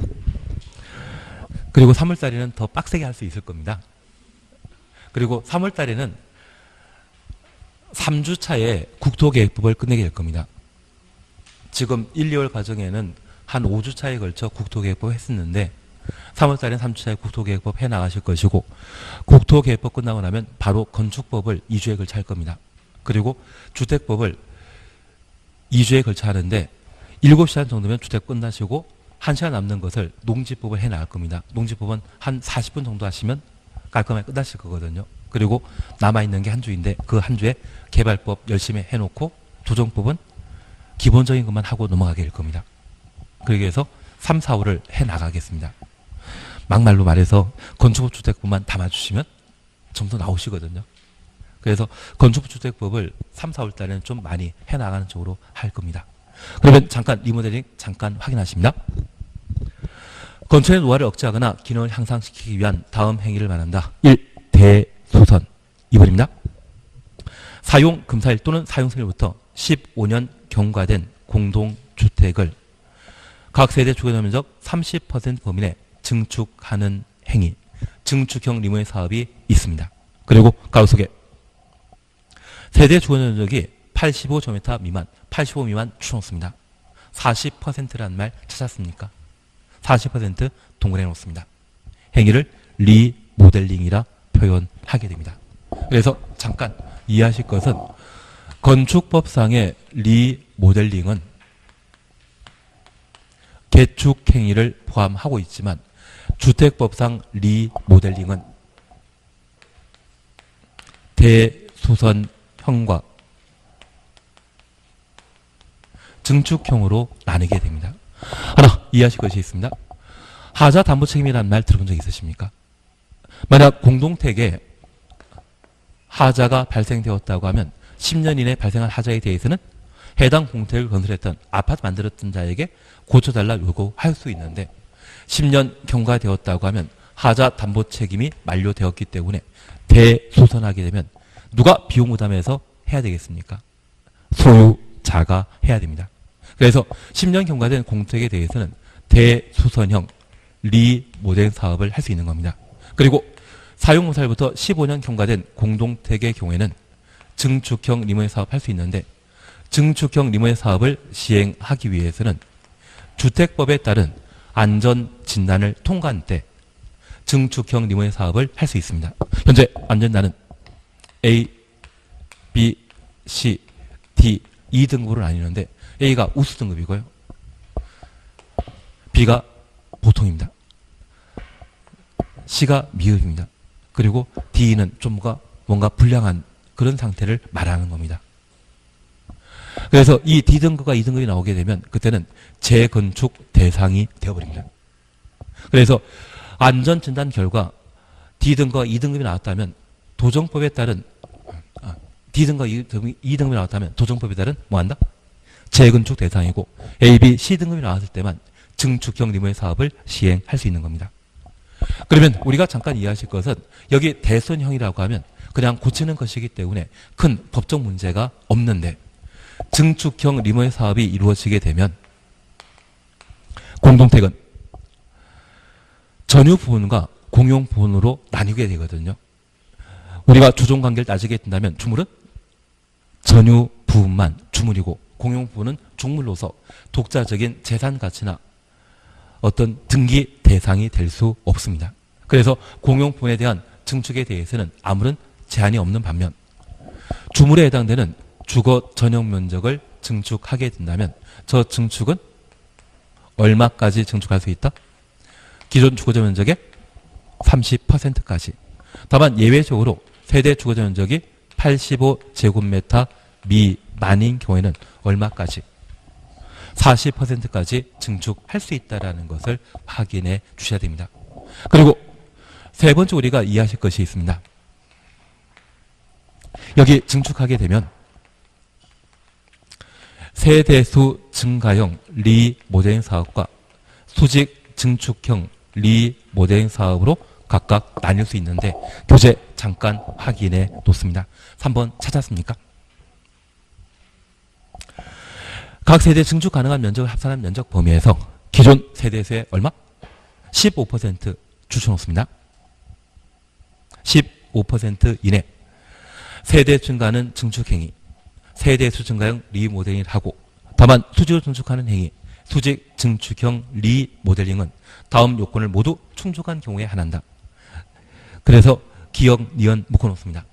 그리고 3월달에는 더 빡세게 할 수 있을 겁니다. 그리고 3월달에는 3주차에 국토계획법을 끝내게 될 겁니다. 지금 1, 2월 과정에는 한 5주차에 걸쳐 국토계획법 했었는데 3월달에는 3주차에 국토계획법 해나가실 것이고 국토계획법 끝나고 나면 바로 건축법을 2주에 걸쳐 할 겁니다. 그리고 주택법을 2주에 걸쳐 하는데 7시간 정도면 주택 끝나시고 1시간 남는 것을 농지법을 해나갈 겁니다. 농지법은 한 40분 정도 하시면 깔끔하게 끝나실 거거든요. 그리고 남아있는 게 한 주인데 그 한 주에 개발법 열심히 해놓고 조정법은 기본적인 것만 하고 넘어가게 될 겁니다. 그렇게 해서 3, 4호를 해나가겠습니다. 막말로 말해서 건축법 주택법만 담아주시면 점수 나오시거든요. 그래서 건축법 주택법을 3, 4월 달에는 좀 많이 해나가는 쪽으로 할 겁니다. 그러면 잠깐 리모델링 잠깐 확인하십니다. 건축의 노화를 억제하거나 기능을 향상시키기 위한 다음 행위를 말한다. 1. 대수선 2번입니다. 사용 금사일 또는 사용 승일부터 15년 경과된 공동주택을 각 세대 주거면적 30% 범위 내 증축하는 행위, 증축형 리모델링 사업이 있습니다. 그리고 가로 속에 세대 주거면적이 85제곱미터 미만, 85 미만 추천없습니다. 40%라는 말 찾았습니까? 40% 동그래 놓습니다. 행위를 리모델링이라 표현하게 됩니다. 그래서 잠깐 이해하실 것은 건축법상의 리모델링은 개축 행위를 포함하고 있지만 주택법상 리모델링은 대수선형과 증축형으로 나뉘게 됩니다. 하나 이해하실 것이 있습니다. 하자 담보 책임이라는 말 들어본 적 있으십니까? 만약 공동택에 하자가 발생되었다고 하면 10년 이내에 발생한 하자에 대해서는 해당 공택을 건설했던 아파트 만들었던 자에게 고쳐달라 요구할 수 있는데 10년 경과되었다고 하면 하자 담보 책임이 만료되었기 때문에 대소선하게 되면 누가 비용 부담해서 해야 되겠습니까? 소유자가 해야 됩니다. 그래서 10년 경과된 공택에 대해서는 대수선형 리모델링 사업을 할 수 있는 겁니다. 그리고 사용공사일부터 15년 경과된 공동택의 경우에는 증축형 리모델링 사업 할 수 있는데 증축형 리모델링 사업을 시행하기 위해서는 주택법에 따른 안전진단을 통과한 때 증축형 리모델링 사업을 할 수 있습니다. 현재 안전진단은 A, B, C, D, E 등급으로 나뉘는데 A가 우수 등급이고요. B가 보통입니다. C가 미흡입니다. 그리고 D는 좀 뭔가 불량한 그런 상태를 말하는 겁니다. 그래서 이 D등급과 E등급이 나오게 되면 그때는 재건축 대상이 되어버립니다. 그래서 안전진단 결과 D등급과 E등급이 나왔다면 도정법에 따른 D등급과 E등급이 나왔다면 도정법에 따른 뭐한다? 재건축 대상이고 A, B, C등급이 나왔을 때만 증축형 리모델링 사업을 시행할 수 있는 겁니다. 그러면 우리가 잠깐 이해하실 것은 여기 대손형이라고 하면 그냥 고치는 것이기 때문에 큰 법적 문제가 없는데 증축형 리모델링 사업이 이루어지게 되면 공동택은 전유 부분과 공용 부분으로 나뉘게 되거든요. 우리가 주종관계를 따지게 된다면 주물은 전유 부분만 주물이고 공용 부분은 종물로서 독자적인 재산 가치나 어떤 등기 대상이 될 수 없습니다. 그래서 공용 부분에 대한 증축에 대해서는 아무런 제한이 없는 반면 주물에 해당되는 주거 전용 면적을 증축하게 된다면 저 증축은 얼마까지 증축할 수 있다? 기존 주거지 면적의 30%까지. 다만 예외적으로 세대 주거지 면적이 85제곱미터 미만인 경우에는 얼마까지? 40%까지 증축할 수 있다는 것을 확인해 주셔야 됩니다. 그리고 세 번째 우리가 이해하실 것이 있습니다. 여기 증축하게 되면 세대수 증가형 리모델링 사업과 수직 증축형 리모델링 사업으로 각각 나뉠 수 있는데 교재 잠깐 확인해 놓습니다. 3번 찾았습니까? 각 세대 증축 가능한 면적을 합산한 면적 범위에서 기존 세대수의 얼마? 15% 줄쳐놓습니다. 15% 이내 세대 증가는 증축행위, 세대수 증가형 리모델링을 하고 다만 수직으로 증축하는 행위, 수직 증축형 리모델링은 다음 요건을 모두 충족한 경우에 한한다. 그래서 기억, 니은 묶어놓습니다.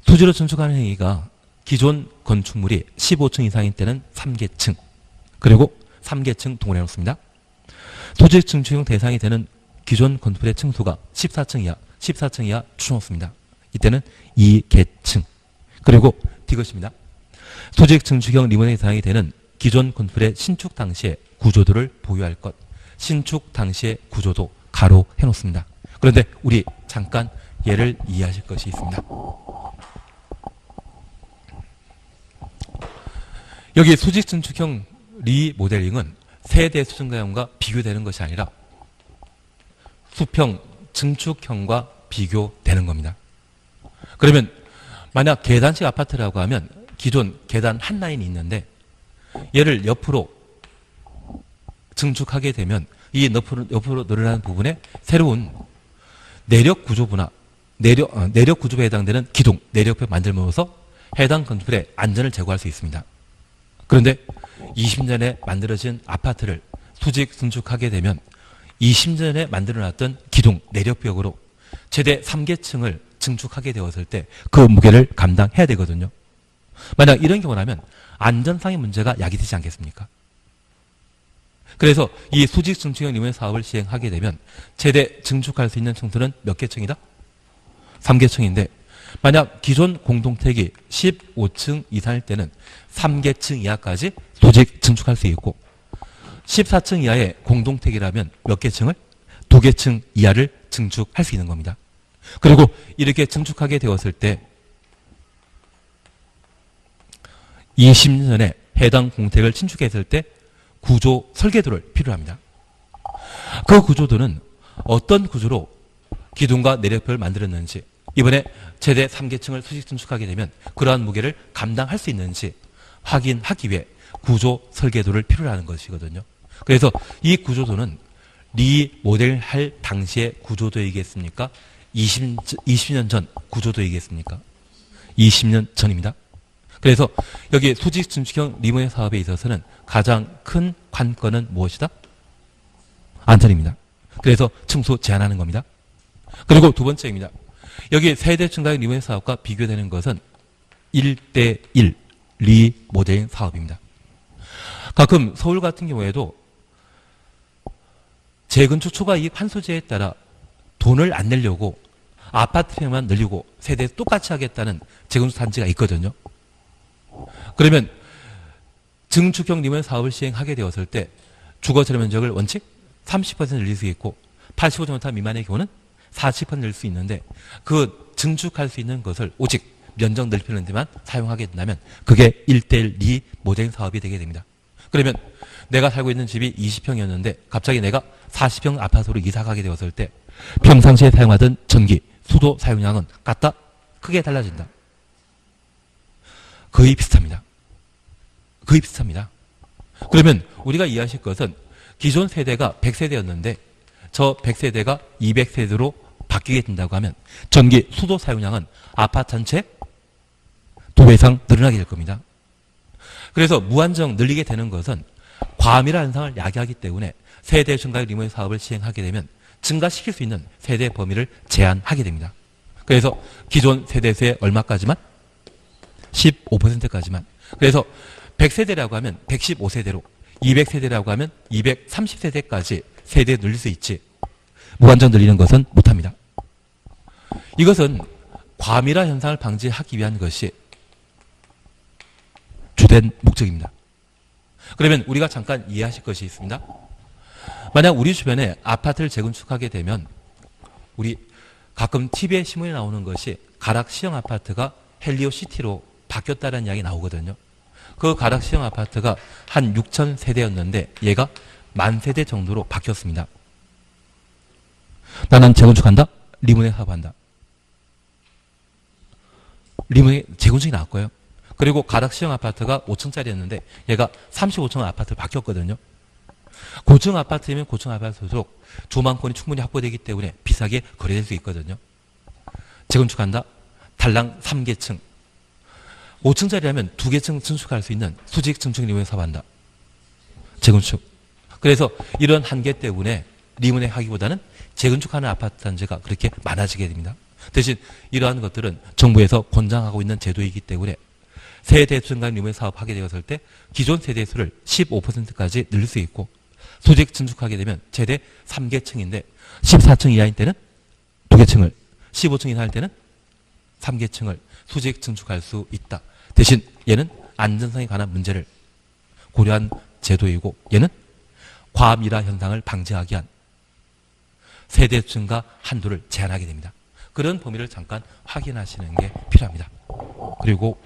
수직으로 증축하는 행위가 기존 건축물이 15층 이상인 때는 3계층, 그리고 3계층 동원해 놓습니다. 수직 증축형 대상이 되는 기존 건물의 층수가 14층 이하, 14층 이하 추천놓습니다. 이때는 2계층, 그리고 이것입니다. 수직 증축형 리모델링 대상이 되는 기존 건물의 신축 당시의 구조도를 보유할 것, 신축 당시의 구조도 가로 해놓습니다. 그런데 우리 잠깐 예를 이해하실 것이 있습니다. 여기 수직 증축형 리모델링은 세대 수증가형과 비교되는 것이 아니라 수평 증축형과 비교되는 겁니다. 그러면 만약 계단식 아파트라고 하면 기존 계단 한 라인이 있는데 얘를 옆으로 증축하게 되면 이 옆으로 늘어나는 부분에 새로운 내력 구조부나 내력 구조부에 해당되는 기둥, 내력벽 만들면서 해당 건물의 안전을 제고할 수 있습니다. 그런데 20년에 만들어진 아파트를 수직 증축하게 되면 20년에 만들어놨던 기둥, 내력벽으로 최대 3계층을 증축하게 되었을 때 그 무게를 감당해야 되거든요. 만약 이런 경우라면 안전상의 문제가 야기되지 않겠습니까? 그래서 이 수직 증축형 리모델링 사업을 시행하게 되면 최대 증축할 수 있는 층수는 몇 계층이다? 3계층인데 만약 기존 공동택이 15층 이상일 때는 3계층 이하까지 수직 증축할 수 있고 14층 이하의 공동택이라면 몇 개 층을? 2개 층 이하를 증축할 수 있는 겁니다. 그리고 이렇게 증축하게 되었을 때 20년 전에 해당 공택을 신축했을 때 구조 설계도를 필요로 합니다. 그 구조도는 어떤 구조로 기둥과 내력표를 만들었는지, 이번에 최대 3계층을 수직 증축하게 되면 그러한 무게를 감당할 수 있는지 확인하기 위해 구조 설계도를 필요로 하는 것이거든요. 그래서 이 구조도는 리모델할 당시의 구조도이겠습니까? 20년 전 구조도이겠습니까? 20년 전입니다. 그래서 여기 수직 증축형 리모델 사업에 있어서는 가장 큰 관건은 무엇이다? 안전입니다. 그래서 층수 제한하는 겁니다. 그리고 두 번째입니다. 여기 세대 증가형 리모델 사업과 비교되는 것은 1대1 리모델링 사업입니다. 가끔 서울 같은 경우에도 재건축 초과이익 환수제에 따라 돈을 안 내려고 아파트만 늘리고 세대 똑같이 하겠다는 재건축 단지가 있거든요. 그러면 증축형 리모델 사업을 시행하게 되었을 때 주거 처리 면적을 원칙 30% 늘릴 수 있고 85제곱미터 미만의 경우는 40% 늘릴 수 있는데 그 증축할 수 있는 것을 오직 면적 넓히는 데만 사용하게 된다면 그게 1대1 리모델링 사업이 되게 됩니다. 그러면 내가 살고 있는 집이 20평이었는데 갑자기 내가 40평 아파트로 이사 가게 되었을 때 평상시에 사용하던 전기, 수도 사용량은 같다? 크게 달라진다. 거의 비슷합니다. 거의 비슷합니다. 그러면 우리가 이해하실 것은 기존 세대가 100세대였는데 저 100세대가 200세대로 바뀌게 된다고 하면 전기, 수도 사용량은 아파트 전체 2배 이상 늘어나게 될 겁니다. 그래서 무한정 늘리게 되는 것은 과밀화 현상을 야기하기 때문에 세대 증가형 리모델 사업을 시행하게 되면 증가시킬 수 있는 세대 범위를 제한하게 됩니다. 그래서 기존 세대수의 얼마까지만? 15%까지만. 그래서 100세대라고 하면 115세대로, 200세대라고 하면 230세대까지 세대 늘릴 수 있지 무한정 늘리는 것은 못합니다. 이것은 과밀화 현상을 방지하기 위한 것이 주된 목적입니다. 그러면 우리가 잠깐 이해하실 것이 있습니다. 만약 우리 주변에 아파트를 재건축하게 되면 우리 가끔 TV에 신문에 나오는 것이 가락시형 아파트가 헬리오시티로 바뀌었다는 이야기 나오거든요. 그 가락시형 아파트가 한 6천 세대였는데 얘가 10,000세대 정도로 바뀌었습니다. 나는 재건축한다? 리모델 사업한다. 리모델 재건축이 나올 거예요. 그리고 가락시형 아파트가 5층짜리였는데 얘가 35층 아파트로 바뀌었거든요. 고층 아파트면 고층 아파트일수록 조망권이 충분히 확보되기 때문에 비싸게 거래될 수 있거든요. 재건축한다? 달랑 3계층. 5층짜리라면 2계층 증축할 수 있는 수직 증축 리모델 사업한다. 재건축. 그래서 이런 한계 때문에 리모델 하기보다는 재건축하는 아파트 단지가 그렇게 많아지게 됩니다. 대신 이러한 것들은 정부에서 권장하고 있는 제도이기 때문에 세대 증가형 리모델 사업하게 되었을 때 기존 세대수를 15%까지 늘릴 수 있고 수직 증축하게 되면 최대 3계층인데 14층 이하인 때는 2계층을, 15층 이하일 때는 3계층을 수직 증축할 수 있다. 대신 얘는 안전성에 관한 문제를 고려한 제도이고 얘는 과밀화 현상을 방지하기 위한 세대 증가 한도를 제한하게 됩니다. 그런 범위를 잠깐 확인하시는 게 필요합니다. 그리고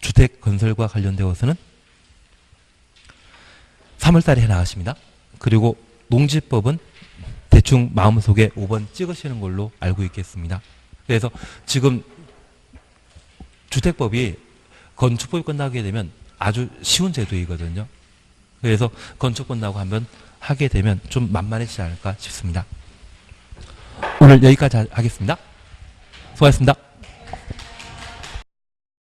주택 건설과 관련되어서는 3월달에 해나가십니다. 그리고 농지법은 대충 마음속에 5번 찍으시는 걸로 알고 있겠습니다. 그래서 지금 주택법이 건축법이 끝나게 되면 아주 쉬운 제도이거든요. 그래서 건축 끝나고 한번 하게 되면 좀 만만해지지 않을까 싶습니다. 오늘 여기까지 하겠습니다. 수고하셨습니다.